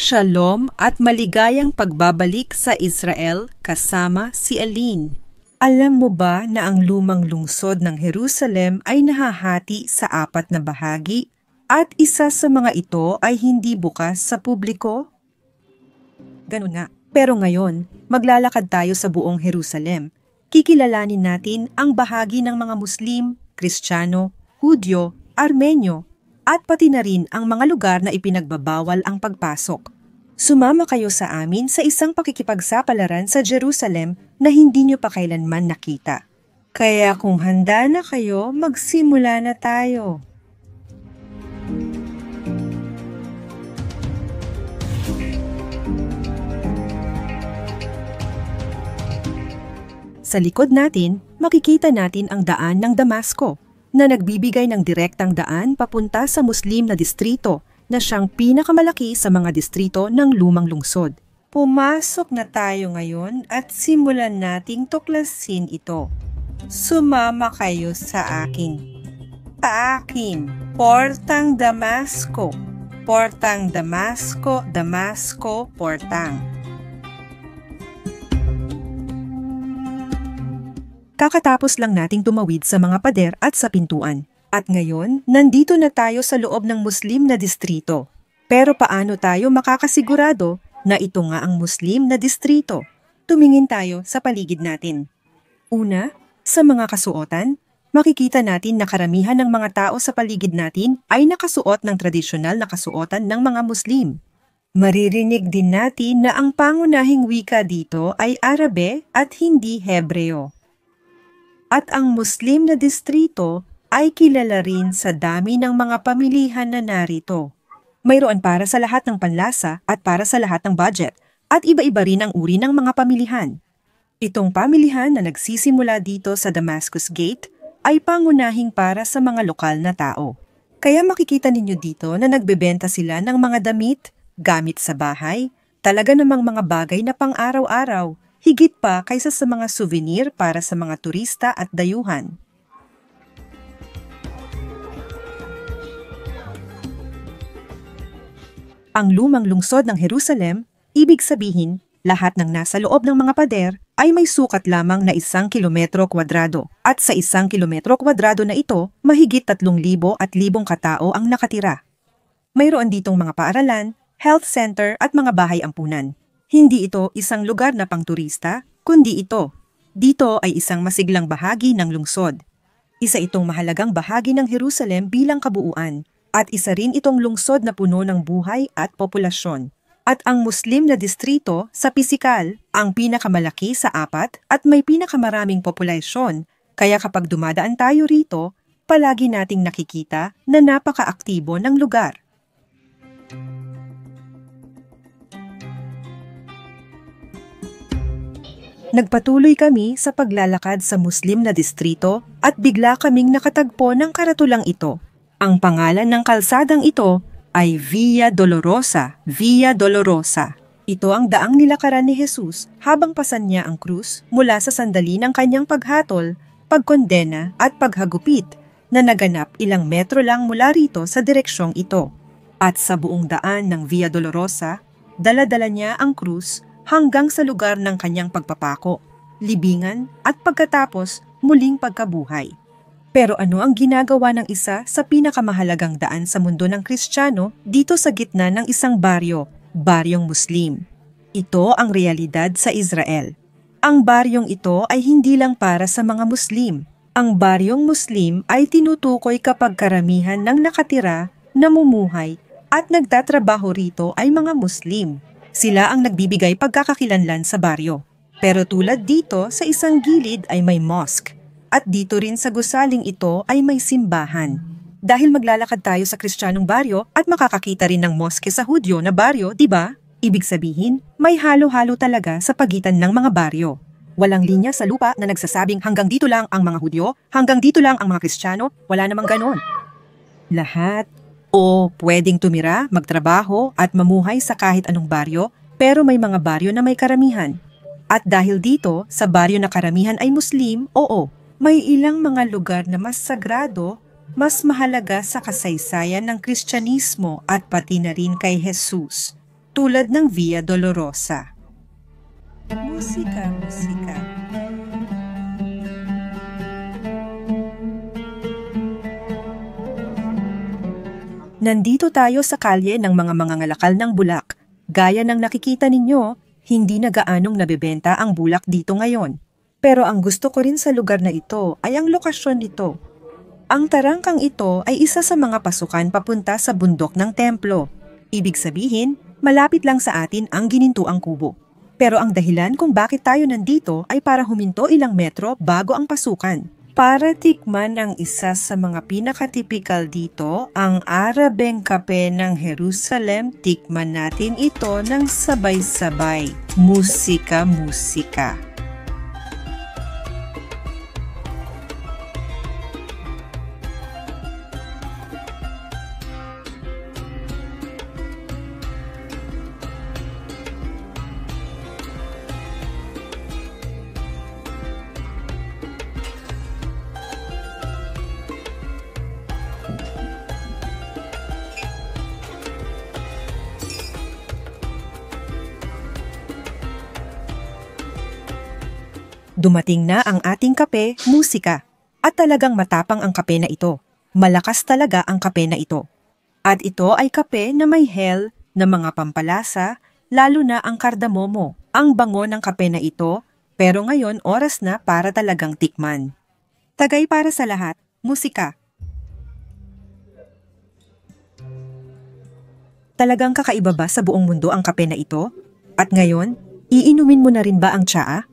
Shalom at maligayang pagbabalik sa Israel kasama si Aline. Alam mo ba na ang lumang lungsod ng Jerusalem ay nahahati sa 4 na bahagi at isa sa mga ito ay hindi bukas sa publiko? Ganun nga. Pero ngayon, maglalakad tayo sa buong Jerusalem. Kikilalanin natin ang bahagi ng mga Muslim, Kristiyano, Hudyo, Armenyo, at pati na rin ang mga lugar na ipinagbabawal ang pagpasok. Sumama kayo sa amin sa isang pakikipagsapalaran sa Jerusalem na hindi nyo pa kailanman nakita. Kaya kung handa na kayo, magsimula na tayo. Sa likod natin, makikita natin ang daan ng Damasco na nagbibigay ng direktang daan papunta sa Muslim na distrito na siyang pinakamalaki sa mga distrito ng lumang lungsod. Pumasok na tayo ngayon at simulan nating tuklasin ito. Sumama kayo sa akin. Portang Damasco. Portang Damasco, Damasco, Portang. Kakatapos lang nating tumawid sa mga pader at sa pintuan. At ngayon, nandito na tayo sa loob ng Muslim na distrito. Pero paano tayo makakasigurado na ito nga ang Muslim na distrito? Tumingin tayo sa paligid natin. Una, sa mga kasuotan, makikita natin na karamihan ng mga tao sa paligid natin ay nakasuot ng tradisyonal na kasuotan ng mga Muslim. Maririnig din natin na ang pangunahing wika dito ay Arabe at hindi Hebreo. At ang Muslim na distrito ay kilala rin sa dami ng mga pamilihan na narito. Mayroon para sa lahat ng panlasa at para sa lahat ng budget, at iba-iba rin ang uri ng mga pamilihan. Itong pamilihan na nagsisimula dito sa Damascus Gate ay pangunahing para sa mga lokal na tao. Kaya makikita ninyo dito na nagbebenta sila ng mga damit, gamit sa bahay, talaga namang mga bagay na pang-araw-araw, higit pa kaysa sa mga souvenir para sa mga turista at dayuhan. Ang lumang lungsod ng Jerusalem, ibig sabihin, lahat ng nasa loob ng mga pader ay may sukat lamang na 1 kilometro kwadrado. At sa 1 kilometro kwadrado na ito, mahigit 3,000 at 1,000 katao ang nakatira. Mayroon ditong mga paaralan, health center at mga bahay ampunan. Hindi ito isang lugar na pangturista, kundi dito ay isang masiglang bahagi ng lungsod. Isa itong mahalagang bahagi ng Jerusalem bilang kabuuan, at isa rin itong lungsod na puno ng buhay at populasyon. At ang Muslim na distrito sa pisikal, ang pinakamalaki sa 4 at may pinakamaraming populasyon, kaya kapag dumadaan tayo rito, palagi nating nakikita na napaka-aktibo ng lugar. Nagpatuloy kami sa paglalakad sa Muslim na distrito at bigla kaming nakatagpo ng karatulang ito. Ang pangalan ng kalsadang ito ay Via Dolorosa. Via Dolorosa. Ito ang daang nilakaran ni Jesus habang pasan niya ang krus mula sa sandali ng kanyang paghatol, pagkondena at paghagupit na naganap ilang metro lang mula rito sa direksyong ito. At sa buong daan ng Via Dolorosa, dala-dala niya ang krus hanggang sa lugar ng kanyang pagpapako, libingan at pagkatapos muling pagkabuhay. Pero ano ang ginagawa ng isa sa pinakamahalagang daan sa mundo ng Kristiyano dito sa gitna ng isang baryong Muslim? Ito ang realidad sa Israel. Ang baryong ito ay hindi lang para sa mga Muslim. Ang baryong Muslim ay tinutukoy kapag karamihan ng nakatira, namumuhay at nagtatrabaho rito ay mga Muslim. Sila ang nagbibigay pagkakakilanlan sa baryo. Pero tulad dito, sa isang gilid ay may mosque. At dito rin sa gusaling ito ay may simbahan. Dahil maglalakad tayo sa Kristiyanong baryo at makakakita rin ng mosque sa Hudyo na baryo, di ba? Ibig sabihin, may halo-halo talaga sa pagitan ng mga baryo. Walang linya sa lupa na nagsasabing hanggang dito lang ang mga Hudyo, hanggang dito lang ang mga Kristiyano, wala namang ganon. Lahat o pwedeng tumira, magtrabaho at mamuhay sa kahit anong baryo, pero may mga baryo na may karamihan. At dahil dito, sa baryo na karamihan ay Muslim, may ilang mga lugar na mas sagrado, mas mahalaga sa kasaysayan ng Kristyanismo at pati na rin kay Jesus. tulad ng Via Dolorosa. Musika, musika. Nandito tayo sa kalye ng mga mangangalakal ng bulak. Gaya ng nakikita ninyo, hindi na gaanong nabebenta ang bulak dito ngayon. Pero ang gusto ko rin sa lugar na ito ay ang lokasyon nito. Ang tarangkang ito ay isa sa mga pasukan papunta sa bundok ng templo. Ibig sabihin, malapit lang sa atin ang ginintuang kubo. Pero ang dahilan kung bakit tayo nandito ay para huminto ilang metro bago ang pasukan. Para tikman ang isa sa mga pinakatipikal dito, ang Arabeng Kape ng Jerusalem, tikman natin ito ng sabay-sabay. Musika, musika. Dumating na ang ating kape, musika. At talagang matapang ang kape na ito. Malakas talaga ang kape na ito. At ito ay kape na may hell na mga pampalasa, lalo na ang kardamomo. Ang bango ng kape na ito, pero ngayon oras na para talagang tikman. Tagay para sa lahat, musika. Talagang kakaiba ba sa buong mundo ang kape na ito? At ngayon, iinumin mo na rin ba ang tsaa?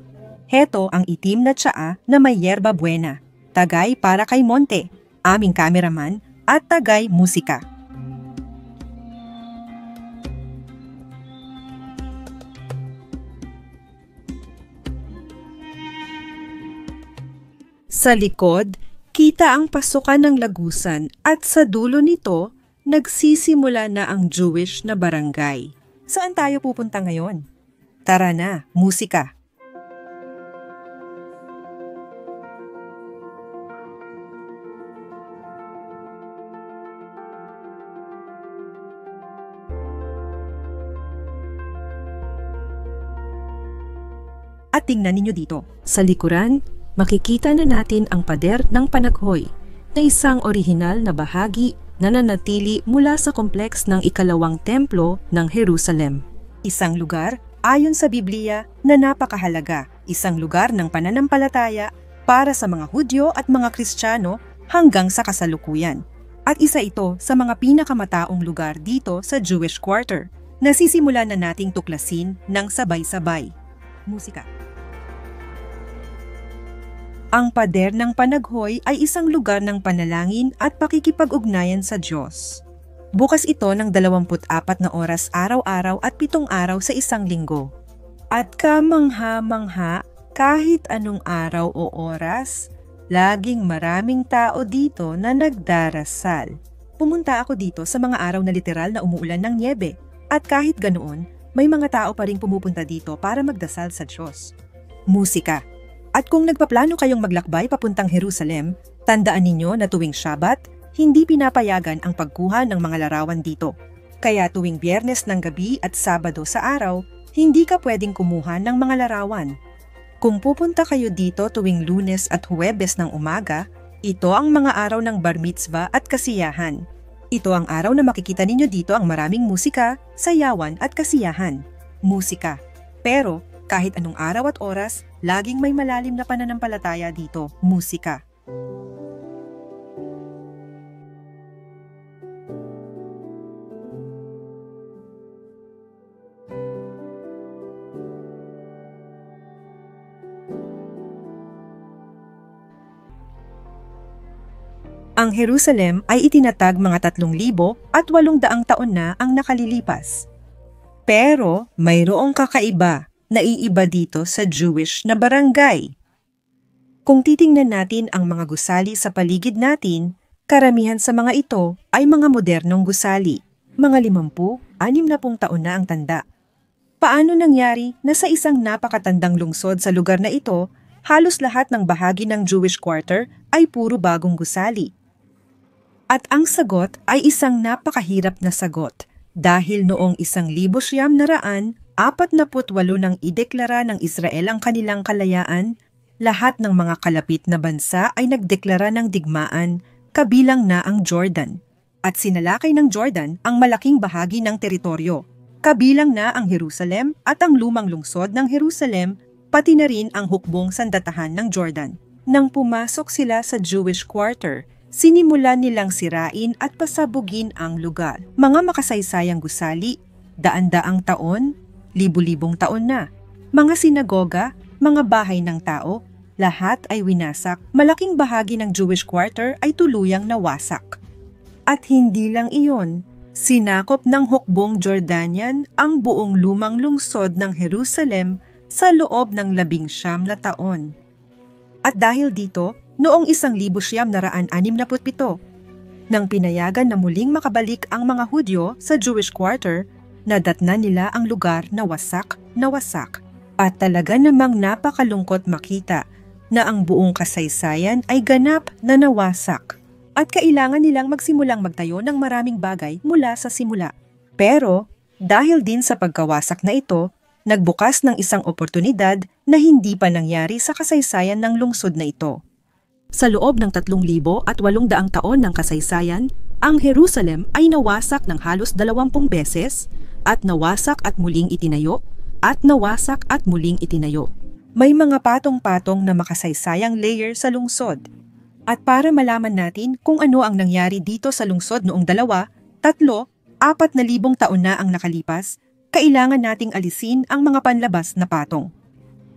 Heto ang itim na tsaa na may yerba buena. Tagay para kay Monte, aming kameraman, at tagay musika. Sa likod, kita ang pasukan ng Lagusan at sa dulo nito, nagsisimula na ang Jewish na barangay. Saan tayo pupunta ngayon? Tara na, musika! At tingnan ninyo dito, sa likuran, makikita na natin ang pader ng Panaghoy na isang orihinal na bahagi na nanatili mula sa kompleks ng ikalawang templo ng Jerusalem. Isang lugar, ayon sa Biblia, na napakahalaga, isang lugar ng pananampalataya para sa mga Hudyo at mga Kristiyano hanggang sa kasalukuyan. At isa ito sa mga pinakamataong lugar dito sa Jewish Quarter, na sisimulan na nating tuklasin ng sabay-sabay. Musika. Ang pader ng Panaghoy ay isang lugar ng panalangin at pakikipag-ugnayan sa Diyos. Bukas ito ng 24 na oras araw-araw at 7 araw sa isang linggo. At kamangha-mangha, kahit anong araw o oras, laging maraming tao dito na nagdarasal. Pumunta ako dito sa mga araw na literal na umuulan ng niyebe. At kahit ganoon, may mga tao pa rin pumupunta dito para magdasal sa Diyos. Musika. At kung nagpaplano kayong maglakbay papuntang Jerusalem, tandaan ninyo na tuwing Shabat, hindi pinapayagan ang pagkuha ng mga larawan dito. Kaya tuwing Biyernes ng gabi at Sabado sa araw, hindi ka pwedeng kumuha ng mga larawan. Kung pupunta kayo dito tuwing Lunes at Huwebes ng umaga, ito ang mga araw ng bar mitzvah at kasiyahan. Ito ang araw na makikita ninyo dito ang maraming musika, sayawan at kasiyahan. Musika. Pero, kahit anong araw at oras, laging may malalim na pananampalataya dito, musika. Ang Jerusalem ay itinatag mga 3,000 at 800 taon na ang nakalilipas. Pero mayroong kakaiba. Naiiba dito sa Jewish na barangay. Kung titingnan natin ang mga gusali sa paligid natin, karamihan sa mga ito ay mga modernong gusali, mga 50-60 taon na ang tanda. Paano nangyari na sa isang napakatandang lungsod sa lugar na ito, halos lahat ng bahagi ng Jewish Quarter ay puro bagong gusali? At ang sagot ay isang napakahirap na sagot. Dahil noong 1948 nang ideklara ng Israel ang kanilang kalayaan, lahat ng mga kalapit na bansa ay nagdeklara ng digmaan, kabilang na ang Jordan. At sinalakay ng Jordan ang malaking bahagi ng teritoryo, kabilang na ang Jerusalem at ang lumang lungsod ng Jerusalem, pati na rin ang hukbong sandatahan ng Jordan. Nang pumasok sila sa Jewish quarter, sinimulan nilang sirain at pasabugin ang lugar. Mga makasaysayang gusali, daan-daang taon, libu-libong taon na. Mga sinagoga, mga bahay ng tao, lahat ay winasak. Malaking bahagi ng Jewish quarter ay tuluyang nawasak. At hindi lang iyon, sinakop ng hukbong Jordanian ang buong lumang lungsod ng Jerusalem sa loob ng 19 na taon. At dahil dito, noong 1967, nang pinayagan na muling makabalik ang mga Hudyo sa Jewish quarter, nadatnan nila ang lugar na wasak. At talaga namang napakalungkot makita na ang buong kasaysayan ay ganap na nawasak. At kailangan nilang magsimulang magtayo ng maraming bagay mula sa simula. Pero dahil din sa pagkawasak na ito, nagbukas ng isang oportunidad na hindi pa nangyari sa kasaysayan ng lungsod na ito. Sa loob ng 3,800 taon ng kasaysayan, ang Jerusalem ay nawasak ng halos 20 beses at nawasak at muling itinayo at nawasak at muling itinayo. May mga patong-patong na makasaysayang layer sa lungsod. At para malaman natin kung ano ang nangyari dito sa lungsod noong 2, 3, 4,000 taon na ang nakalipas, kailangan nating alisin ang mga panlabas na patong.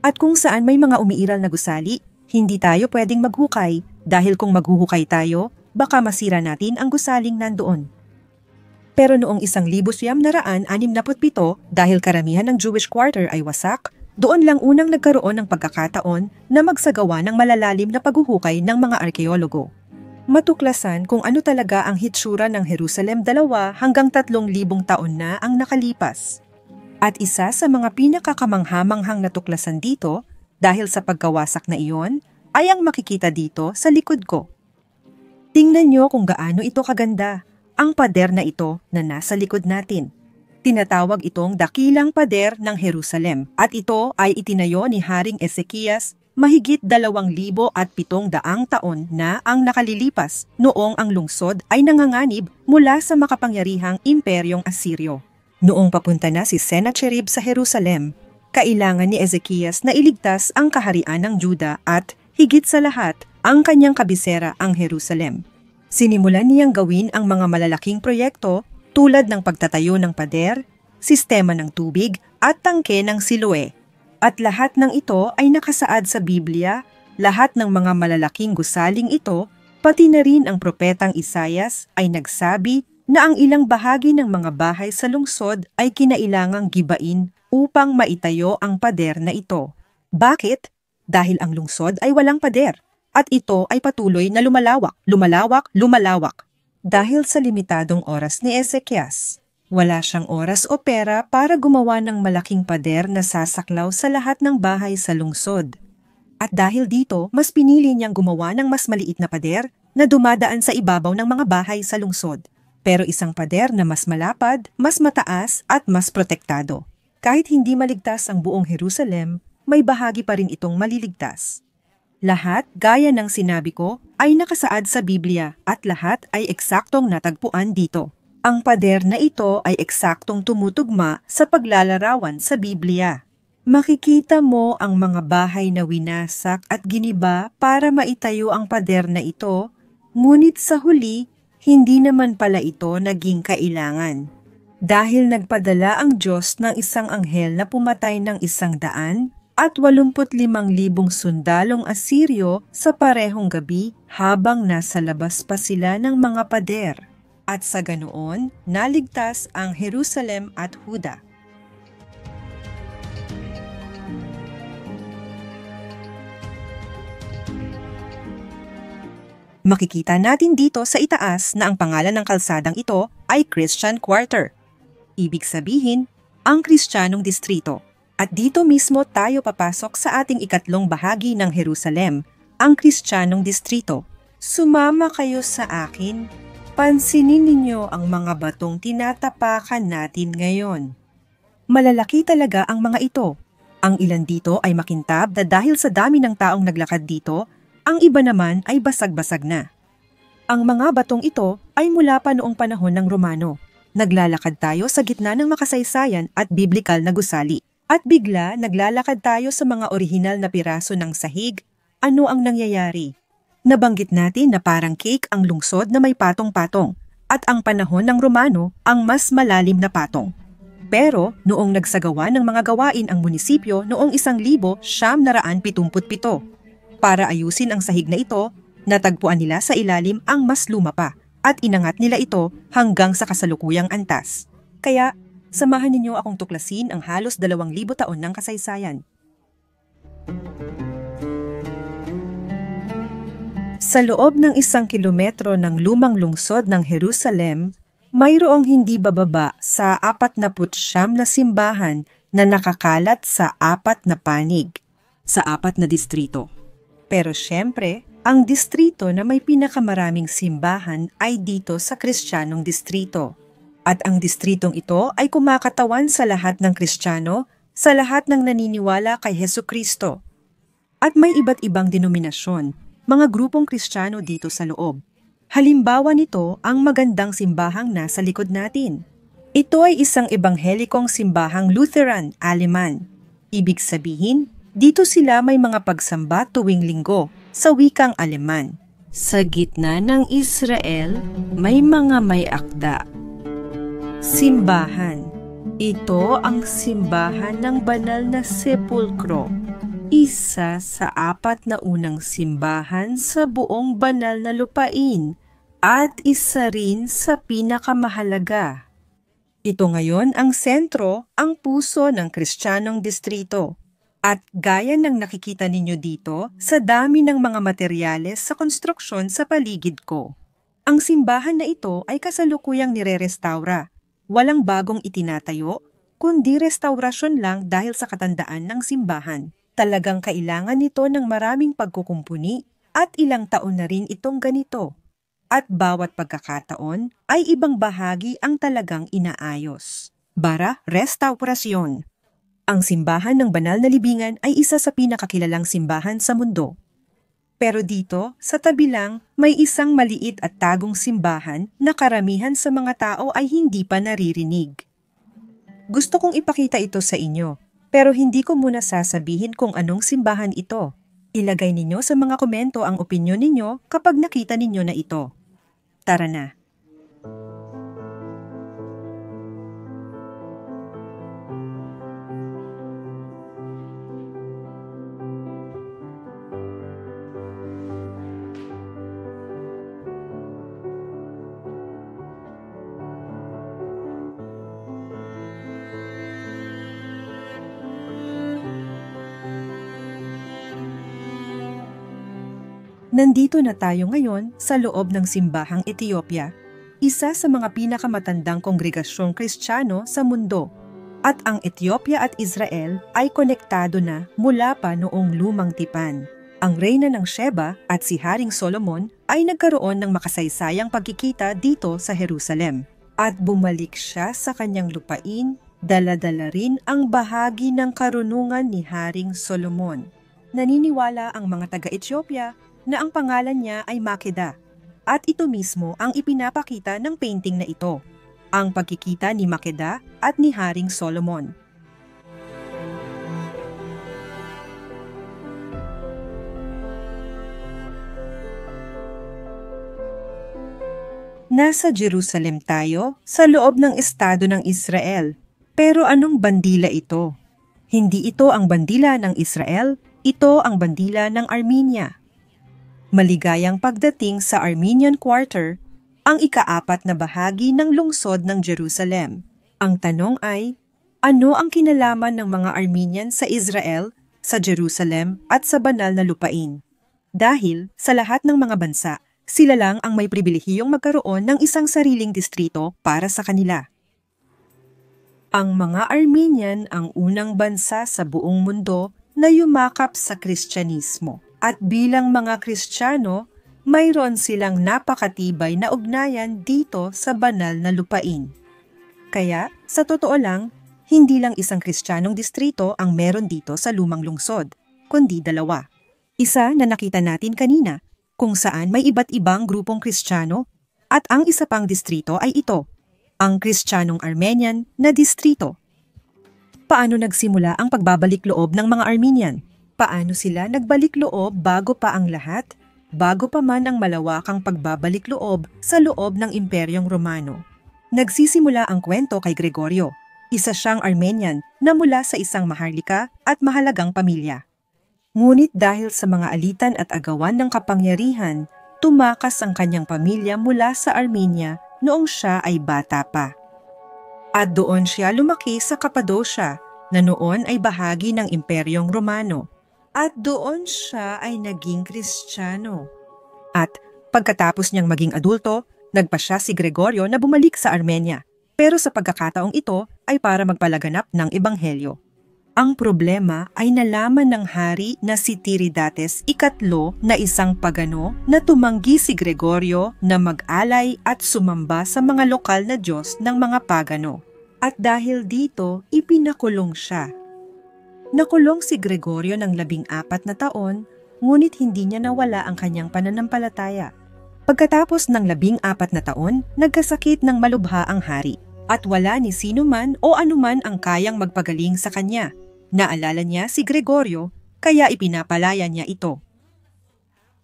At kung saan may mga umiiral na gusali, hindi tayo pwedeng maghukay dahil kung maghuhukay tayo, baka masira natin ang gusaling nandoon. Pero noong 1967 dahil karamihan ng Jewish quarter ay wasak, doon lang unang nagkaroon ng pagkakataon na magsagawa ng malalalim na paghuhukay ng mga arkeologo. Matuklasan kung ano talaga ang hitsura ng Jerusalem 2 hanggang 3,000 taon na ang nakalipas. At isa sa mga pinakakamanghamanghang natuklasan dito, dahil sa pagkawasak na iyon, ay ang makikita dito sa likod ko. Tingnan nyo kung gaano ito kaganda, ang pader na ito na nasa likod natin. Tinatawag itong Dakilang Pader ng Jerusalem at ito ay itinayo ni Haring Ezekias mahigit 2,700 taon na ang nakalilipas noong ang lungsod ay nanganganib mula sa makapangyarihang imperyong Asiryo. Noong papunta na si Sennacherib sa Jerusalem, kailangan ni Ezekias na iligtas ang kaharian ng Juda at, higit sa lahat, ang kanyang kabisera ang Jerusalem. Sinimulan niyang gawin ang mga malalaking proyekto tulad ng pagtatayo ng pader, sistema ng tubig at tangke ng Siloe. At lahat ng ito ay nakasaad sa Biblia, lahat ng mga malalaking gusaling ito, pati na rin ang propetang Isayas ay nagsabi na ang ilang bahagi ng mga bahay sa lungsod ay kinailangang gibain upang maitayo ang pader na ito. Bakit? Dahil ang lungsod ay walang pader at ito ay patuloy na lumalawak. Dahil sa limitadong oras ni Ezekias, wala siyang oras o pera para gumawa ng malaking pader na sasaklaw sa lahat ng bahay sa lungsod. At dahil dito, mas pinili niyang gumawa ng mas maliit na pader na dumadaan sa ibabaw ng mga bahay sa lungsod. Pero isang pader na mas malapad, mas mataas at mas protektado. Kahit hindi maligtas ang buong Jerusalem, may bahagi pa rin itong maliligtas. Lahat, gaya ng sinabi ko, ay nakasaad sa Biblia at lahat ay eksaktong natagpuan dito. Ang pader na ito ay eksaktong tumutugma sa paglalarawan sa Biblia. Makikita mo ang mga bahay na winasak at giniba para maitayo ang pader na ito, ngunit sa huli, hindi naman pala ito naging kailangan. Dahil nagpadala ang Diyos ng isang anghel na pumatay ng 100 at 85,000 sundalong Asiryo sa parehong gabi habang nasa labas pa sila ng mga pader. At sa ganoon, naligtas ang Jerusalem at Huda. Makikita natin dito sa itaas na ang pangalan ng kalsadang ito ay Christian Quarter. Ibig sabihin, ang Kristiyanong distrito. At dito mismo tayo papasok sa ating ikatlong bahagi ng Jerusalem, ang Kristiyanong distrito. Sumama kayo sa akin. Pansinin ninyo ang mga batong tinatapakan natin ngayon. Malalaki talaga ang mga ito. Ang ilan dito ay makintab na dahil sa dami ng taong naglakad dito, ang iba naman ay basag-basag na. Ang mga batong ito ay mula pa noong panahon ng Romano. Naglalakad tayo sa gitna ng makasaysayan at biblikal na gusali. At bigla naglalakad tayo sa mga orihinal na piraso ng sahig. Ano ang nangyayari? Nabanggit natin na parang cake ang lungsod na may patong-patong at ang panahon ng Romano ang mas malalim na patong. Pero noong nagsagawa ng mga gawain ang munisipyo noong 1977, para ayusin ang sahig na ito, natagpuan nila sa ilalim ang mas luma pa at inangat nila ito hanggang sa kasalukuyang antas. Kaya samahan ninyo akong tuklasin ang halos 2,000 taon ng kasaysayan. Sa loob ng 1 kilometro ng lumang lungsod ng Jerusalem, mayroong hindi bababa sa 49 na simbahan na nakakalat sa 4 na panig, sa 4 na distrito. Pero syempre, ang distrito na may pinakamaraming simbahan ay dito sa Kristiyanong distrito. At ang distritong ito ay kumakatawan sa lahat ng Kristiyano, sa lahat ng naniniwala kay Hesukristo. At may iba't ibang denominasyon, mga grupong Kristiyano dito sa loob. Halimbawa nito ang magandang simbahang nasa likod natin. Ito ay isang ebanghelikong simbahang Lutheran, Aleman. Ibig sabihin, dito sila may mga pagsamba tuwing linggo sa wikang Aleman. Sa gitna ng Israel, may mga may akda. Simbahan. Ito ang simbahan ng banal na sepulkro. Isa sa 4 na unang simbahan sa buong banal na lupain at isa rin sa pinakamahalaga. Ito ngayon ang sentro, ang puso ng Kristiyanong distrito. At gaya ng nakikita ninyo dito sa dami ng mga materyales sa konstruksyon sa paligid ko. Ang simbahan na ito ay kasalukuyang nire-restaura. Walang bagong itinatayo, kundi restaurasyon lang dahil sa katandaan ng simbahan. Talagang kailangan nito ng maraming pagkukumpuni at ilang taon na rin itong ganito. At bawat pagkakataon ay ibang bahagi ang talagang inaayos. Bara, restaurasyon. Ang simbahan ng Banal na Libingan ay isa sa pinakakilalang simbahan sa mundo. Pero dito, sa tabi lang, may isang maliit at tagong simbahan na karamihan sa mga tao ay hindi pa naririnig. Gusto kong ipakita ito sa inyo. Pero hindi ko muna sasabihin kung anong simbahan ito. Ilagay ninyo sa mga komento ang opinyon ninyo kapag nakita ninyo na ito. Tara na! Nandito na tayo ngayon sa loob ng simbahang Ethiopia, isa sa mga pinakamatandang kongregasyong Kristiyano sa mundo. At ang Ethiopia at Israel ay konektado na mula pa noong lumang tipan. Ang reyna ng Sheba at si Haring Solomon ay nagkaroon ng makasaysayang pagkikita dito sa Jerusalem. At bumalik siya sa kanyang lupain, dala-dala rin ang bahagi ng karunungan ni Haring Solomon. Naniniwala ang mga taga-Ethiopia na ang pangalan niya ay Makeda, at ito mismo ang ipinapakita ng painting na ito, ang pagkikita ni Makeda at ni Haring Solomon. Nasa Jerusalem tayo, sa loob ng estado ng Israel. Pero anong bandila ito? Hindi ito ang bandila ng Israel, ito ang bandila ng Armenia. Maligayang pagdating sa Armenian Quarter, ang ika-4 na bahagi ng lungsod ng Jerusalem. Ang tanong ay, ano ang kinalaman ng mga Armenian sa Israel, sa Jerusalem at sa banal na lupain? Dahil sa lahat ng mga bansa, sila lang ang may pribilehiyong magkaroon ng isang sariling distrito para sa kanila. Ang mga Armenian ang unang bansa sa buong mundo na yumakap sa Kristyanismo. At bilang mga Kristiyano, mayroon silang napakatibay na ugnayan dito sa banal na lupain. Kaya, sa totoo lang, hindi lang isang Kristiyanong distrito ang meron dito sa lumang lungsod, kundi dalawa. Isa na nakita natin kanina, kung saan may iba't ibang grupong Kristiyano, at ang isa pang distrito ay ito, ang Kristiyanong Armenian na distrito. Paano nagsimula ang pagbabalik loob ng mga Armenian? Paano sila nagbalik loob bago pa ang lahat? Bago pa man ang malawakang pagbabalik loob sa loob ng Imperyong Romano. Nagsisimula ang kwento kay Gregorio, isa siyang Armenian na mula sa isang maharlika at mahalagang pamilya. Ngunit dahil sa mga alitan at agawan ng kapangyarihan, tumakas ang kanyang pamilya mula sa Armenia noong siya ay bata pa. At doon siya lumaki sa Cappadocia na noon ay bahagi ng Imperyong Romano. At doon siya ay naging Kristiyano. At pagkatapos niyang maging adulto, nagpasya si Gregorio na bumalik sa Armenia. Pero sa pagkakataong ito ay para magpalaganap ng ebanghelyo. Ang problema ay nalaman ng hari na si Tiridates ikatlo na isang pagano na tumanggi si Gregorio na mag-alay at sumamba sa mga lokal na Diyos ng mga pagano. At dahil dito, ipinakulong siya. Nakulong si Gregorio ng 14 na taon, ngunit hindi niya nawala ang kanyang pananampalataya. Pagkatapos ng 14 na taon, nagkasakit ng malubha ang hari, at wala ni sino man o anuman ang kayang magpagaling sa kanya. Naalala niya si Gregorio, kaya ipinapalaya niya ito.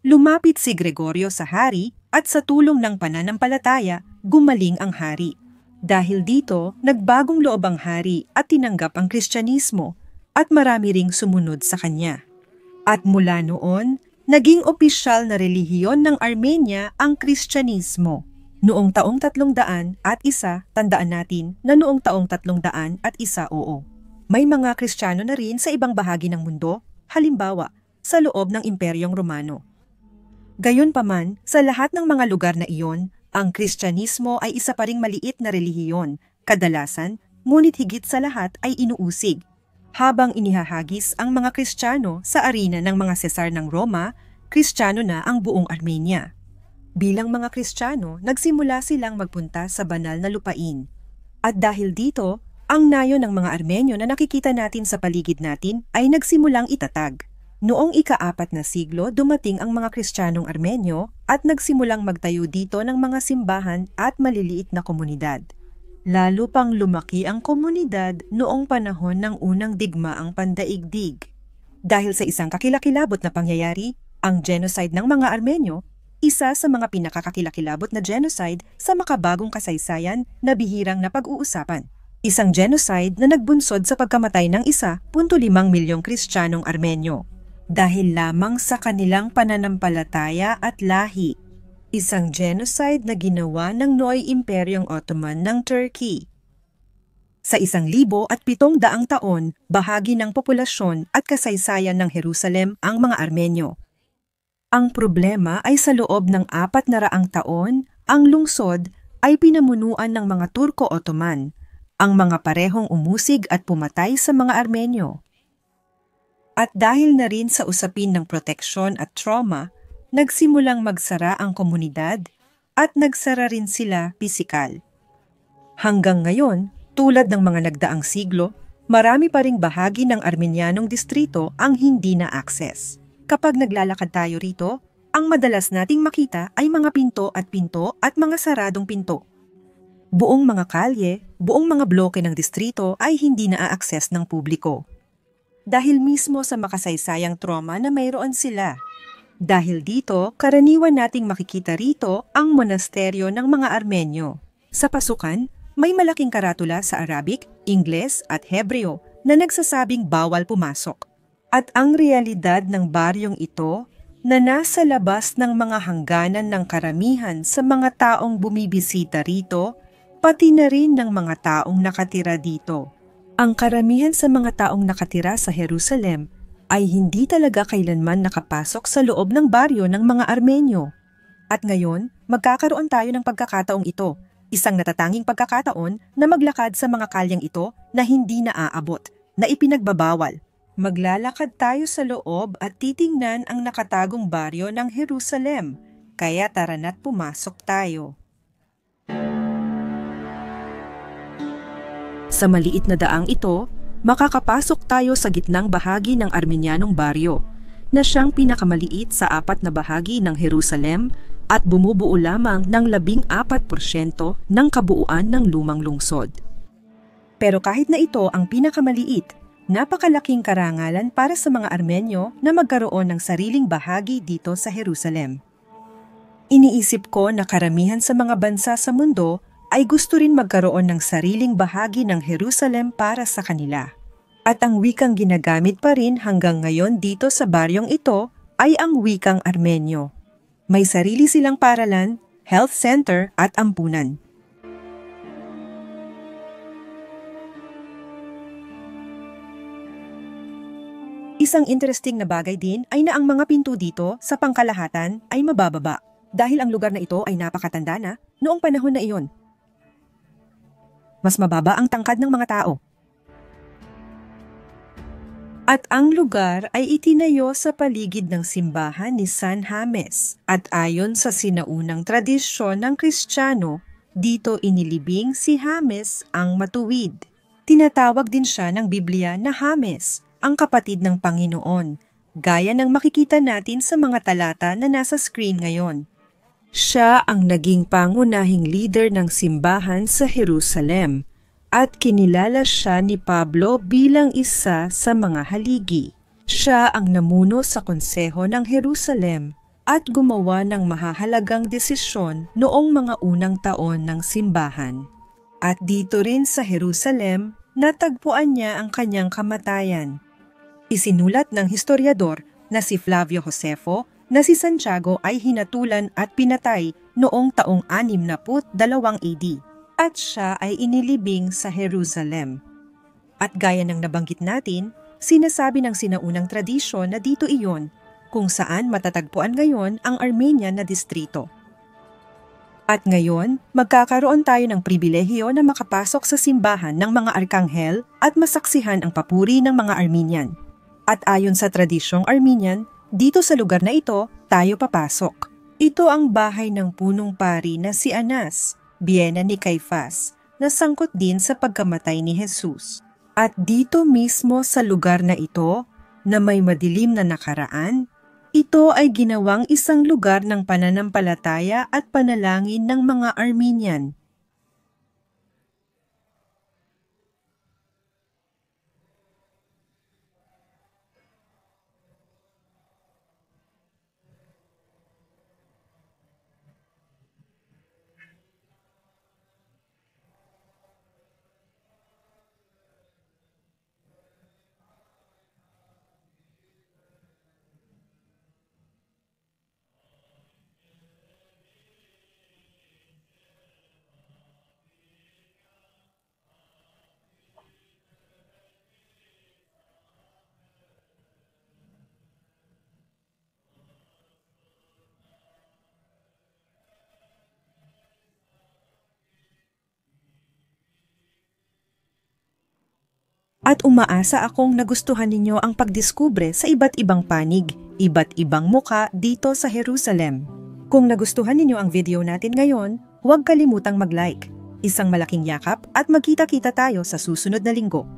Lumapit si Gregorio sa hari at sa tulong ng pananampalataya, gumaling ang hari. Dahil dito, nagbagong loob ang hari at tinanggap ang Kristyanismo, at marami ring sumunod sa kanya. At mula noon, naging opisyal na relihiyon ng Armenia ang Kristyanismo. Noong taong 301, tandaan natin na noong taong 301, oo. May mga Kristiyano na rin sa ibang bahagi ng mundo, halimbawa, sa loob ng Imperyong Romano. Gayunpaman, sa lahat ng mga lugar na iyon, ang Kristyanismo ay isa pa ring maliit na relihiyon, kadalasan, ngunit higit sa lahat ay inuusig. Habang inihahagis ang mga Kristiyano sa arena ng mga Sesar ng Roma, Kristiyano na ang buong Armenia. Bilang mga Kristiyano, nagsimula silang magpunta sa banal na lupain. At dahil dito, ang nayo ng mga Armenyo na nakikita natin sa paligid natin ay nagsimulang itatag. Noong ika-4 na siglo, dumating ang mga Kristiyanong Armenyo at nagsimulang magtayo dito ng mga simbahan at maliliit na komunidad. Lalo pang lumaki ang komunidad noong panahon ng unang digmaang pandaigdig. Dahil sa isang kakilakilabot na pangyayari, ang genocide ng mga Armenyo, isa sa mga pinakakakilakilabot na genocide sa makabagong kasaysayan na bihirang napag-uusapan. Isang genocide na nagbunsod sa pagkamatay ng 1.5 milyong Kristiyanong Armenyo dahil lamang sa kanilang pananampalataya at lahi. Isang genocide na ginawa ng Noy Imperyong Ottoman ng Turkey. Sa 1,700 taon, bahagi ng populasyon at kasaysayan ng Jerusalem ang mga Armenyo. Ang problema ay sa loob ng 400 taon, ang lungsod ay pinamunuan ng mga Turko-Ottoman, ang mga parehong umusig at pumatay sa mga Armenyo. At dahil na rin sa usapin ng proteksyon at trauma, nagsimulang magsara ang komunidad at nagsara rin sila pisikal. Hanggang ngayon, tulad ng mga nagdaang siglo, marami pa ring bahagi ng Armenianong distrito ang hindi na-access. Kapag naglalakad tayo rito, ang madalas nating makita ay mga pinto at mga saradong pinto. Buong mga kalye, buong mga bloke ng distrito ay hindi na-access ng publiko. Dahil mismo sa makasaysayang trauma na mayroon sila. Dahil dito, karaniwan nating makikita rito ang monasteryo ng mga Armenyo. Sa pasukan, may malaking karatula sa Arabic, Ingles at Hebreo na nagsasabing bawal pumasok. At ang realidad ng baryong ito na nasa labas ng mga hangganan ng karamihan sa mga taong bumibisita rito, pati na rin ng mga taong nakatira dito. Ang karamihan sa mga taong nakatira sa Jerusalem ay hindi talaga kailanman nakapasok sa loob ng baryo ng mga Armenyo. At ngayon, magkakaroon tayo ng pagkakataong ito, isang natatanging pagkakataon na maglakad sa mga kalyang ito na hindi naaabot, na ipinagbabawal. Maglalakad tayo sa loob at titingnan ang nakatagong baryo ng Jerusalem. Kaya tara na't pumasok tayo. Sa maliit na daang ito, makakapasok tayo sa gitnang bahagi ng Armenyanong baryo, na siyang pinakamaliit sa 4 na bahagi ng Jerusalem at bumubuo lamang ng 14% ng kabuuan ng lumang lungsod. Pero kahit na ito ang pinakamaliit, napakalaking karangalan para sa mga Armenyo na magkaroon ng sariling bahagi dito sa Jerusalem. Iniisip ko na karamihan sa mga bansa sa mundo ay gusto rin magkaroon ng sariling bahagi ng Jerusalem para sa kanila. At ang wikang ginagamit pa rin hanggang ngayon dito sa baryong ito ay ang wikang Armenyo. May sarili silang paaralan, health center at ampunan. Isang interesting na bagay din ay na ang mga pinto dito sa pangkalahatan ay mabababa dahil ang lugar na ito ay napakatanda na noong panahon na iyon. Mas mababa ang tangkad ng mga tao. At ang lugar ay itinayo sa paligid ng simbahan ni San James at ayon sa sinaunang tradisyon ng Kristiyano, dito inilibing si James ang matuwid. Tinatawag din siya ng Biblia na James, ang kapatid ng Panginoon, gaya ng makikita natin sa mga talata na nasa screen ngayon. Siya ang naging pangunahing leader ng simbahan sa Jerusalem at kinilala siya ni Pablo bilang isa sa mga haligi. Siya ang namuno sa konseho ng Jerusalem at gumawa ng mahahalagang desisyon noong mga unang taon ng simbahan. At dito rin sa Jerusalem, natagpuan niya ang kanyang kamatayan. Isinulat ng historiador na si Flavio Josefo na si Santiago ay hinatulan at pinatay noong taong 62 AD at siya ay inilibing sa Jerusalem. At gaya ng nabanggit natin, sinasabi ng sinaunang tradisyon na dito iyon kung saan matatagpuan ngayon ang Armenian na distrito. At ngayon, magkakaroon tayo ng pribilehiyo na makapasok sa simbahan ng mga arkanghel at masaksihan ang papuri ng mga Armenian. At ayon sa tradisyong Armenian, dito sa lugar na ito, tayo papasok. Ito ang bahay ng punong pari na si Anas, biyena ni Caifás, na sangkot din sa pagkamatay ni Jesus. At dito mismo sa lugar na ito, na may madilim na nakaraan, ito ay ginawang isang lugar ng pananampalataya at panalangin ng mga Armenian. At umaasa akong nagustuhan ninyo ang pagdiskubre sa iba't ibang panig, iba't ibang muka dito sa Jerusalem. Kung nagustuhan ninyo ang video natin ngayon, huwag kalimutang mag-like. Isang malaking yakap at magkita-kita tayo sa susunod na linggo.